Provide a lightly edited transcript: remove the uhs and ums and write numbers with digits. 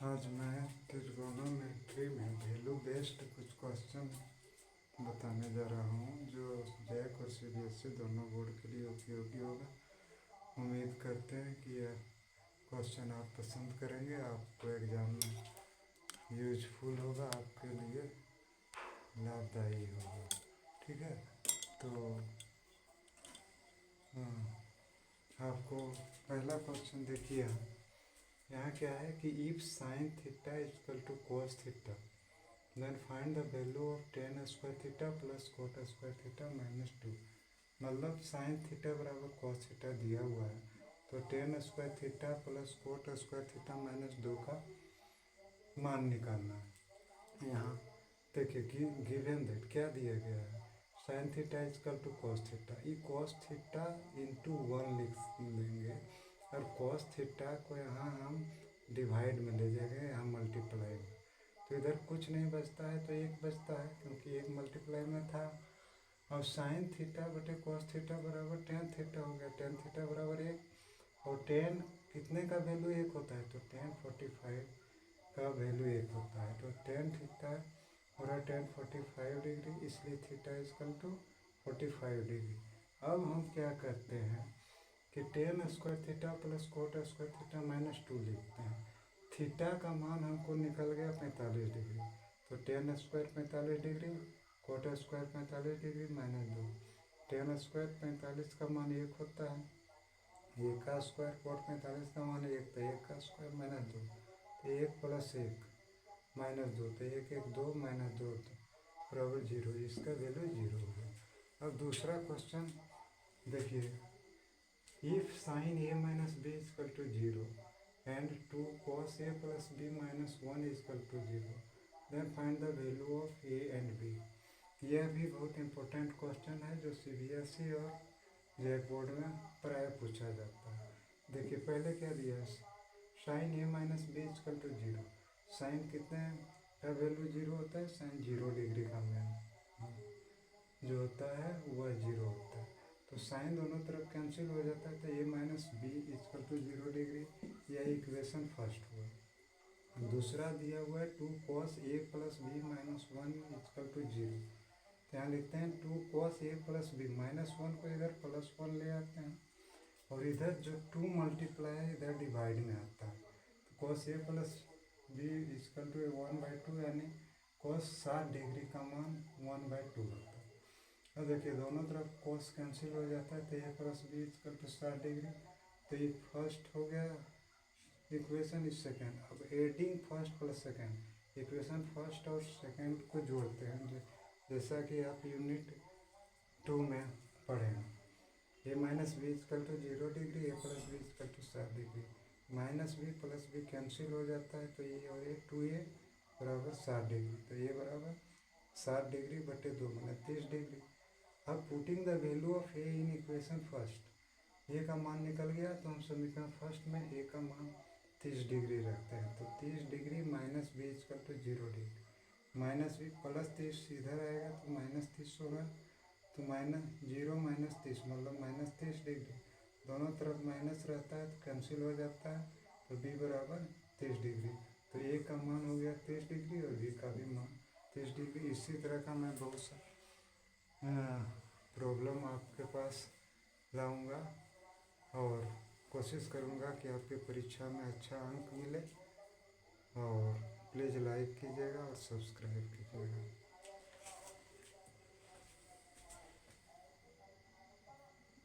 आज मैं त्रिगोनोमेट्री में वैल्यू बेस्ड कुछ क्वेश्चन बताने जा रहा हूँ जो जैक और सीबीएसई दोनों बोर्ड के लिए उपयोगी होगा। उम्मीद करते हैं कि यह क्वेश्चन आप पसंद करेंगे, आपको एग्ज़ाम में यूजफुल होगा, आपके लिए लाभदायी होगा। ठीक है, तो आपको पहला क्वेश्चन देखिए। यहाँ क्या है कि if sine theta equal to cos theta then find the value of tan square theta plus cot square theta minus two. मतलब साइन थीटा बराबर कॉस थीटा दिया हुआ है, तो tan square theta plus cot square theta minus दो का मान निकालना है। यहाँ देखिए गिवन दैट क्या दिया गया है, sine theta equal to cos theta. ये कॉस थीटा इंटू वन लिख लेंगे और कॉस थीटा को यहाँ हम डिवाइड में ले जाएंगे, यहाँ मल्टीप्लाई में, तो इधर कुछ नहीं बचता है तो एक बचता है क्योंकि एक मल्टीप्लाई में था। और साइन थीटा बटे कॉस थीटा बराबर टेन थीटा हो गया, टेन थीटा बराबर एक, और टेन कितने का वैल्यू एक होता है, तो टेन 45 का वैल्यू एक होता है, तो टेन थीटा हो रहा है टेन 45 डिग्री, इसलिए थीटा इक्वल टू 45 डिग्री। अब हम क्या करते हैं कि ten square theta plus cot square theta minus to लिखते हैं। थीटा का मान हमको निकल गया 45 डिग्री, तो tan square 45 degree, coat square 45 degree minus दो। टेन स्क्वायर 45 का मान एक होता है, एक का स्क्वायर कोट 45 का मान एक, तो एक का स्क्वायर माइनस दो, तो एक प्लस एक माइनस दो, तो एक एक दो माइनस दो तो बराबर जीरो, इसका वैल्यू जीरो हो गया। अब दूसरा क्वेश्चन देखिए, if sine A minus B equal to zero and two cos A plus B minus one equal to zero then find the value of A and B. यह भी बहुत important question है जो सीबीएसई और JAC board में प्राय पूछा जाता है। देखिए पहले क्या दिया है, sine A minus B equal to zero. Sine कितने का वैल्यू जीरो होता है, साइन 0 डिग्री का मान जो होता है वह जीरो होता है, तो साइन दोनों तरफ कैंसिल हो जाता है, तो A minus B equal to 0 degree, यह इक्वेशन फर्स्ट हुआ। दूसरा दिया हुआ है two cos A plus B minus one equal to zero, यहाँ लिखते हैं two cos A plus B, minus one को इधर प्लस वन ले आते हैं, और इधर जो टू मल्टीप्लाई है इधर डिवाइड में आता है, तो cos A plus B equal to 1/2, यानी कॉस 60 डिग्री का मान 1/2 होता है। अब देखिए दोनों तरफ कॉस कैंसिल हो जाता है, तो A plus B equal to 60 degree, तो ये फर्स्ट हो गया इक्वेशन, इस सेकेंड। अब adding first plus second, equation first और सेकेंड को जोड़ते हैं, जैसा कि आप यूनिट 2 में पढ़ें। A minus B equal to 0 degree, A plus B equal to 60 degree, minus B plus B cancel हो जाता है, तो ये हो गया 2a बराबर 60 डिग्री, तो ये बराबर 60 डिग्री बटे 2 मैंने 30 डिग्री। अब putting the value of A in equation first, A का मान निकल गया, तो हम समीकरण फर्स्ट में ए का मान 30 डिग्री रखते हैं, तो 30 degree minus B equal to 0 degree, minus B plus 30 इधर आएगा तो माइनस 30 होगा, तो माइनस 0 माइनस 30 मतलब माइनस 30 डिग्री, दोनों तरफ माइनस रहता है तो कैंसिल हो जाता है, तो बी बराबर 30 डिग्री, तो ए का मान हो गया 30 डिग्री और बी का भी मान 30 डिग्री। इसी तरह का मैं बहुत सा प्रॉब्लम आपके पास लाऊंगा और कोशिश करूंगा कि आपकी परीक्षा में अच्छा अंक मिले, और प्लीज़ लाइक कीजिएगा और सब्सक्राइब कीजिएगा।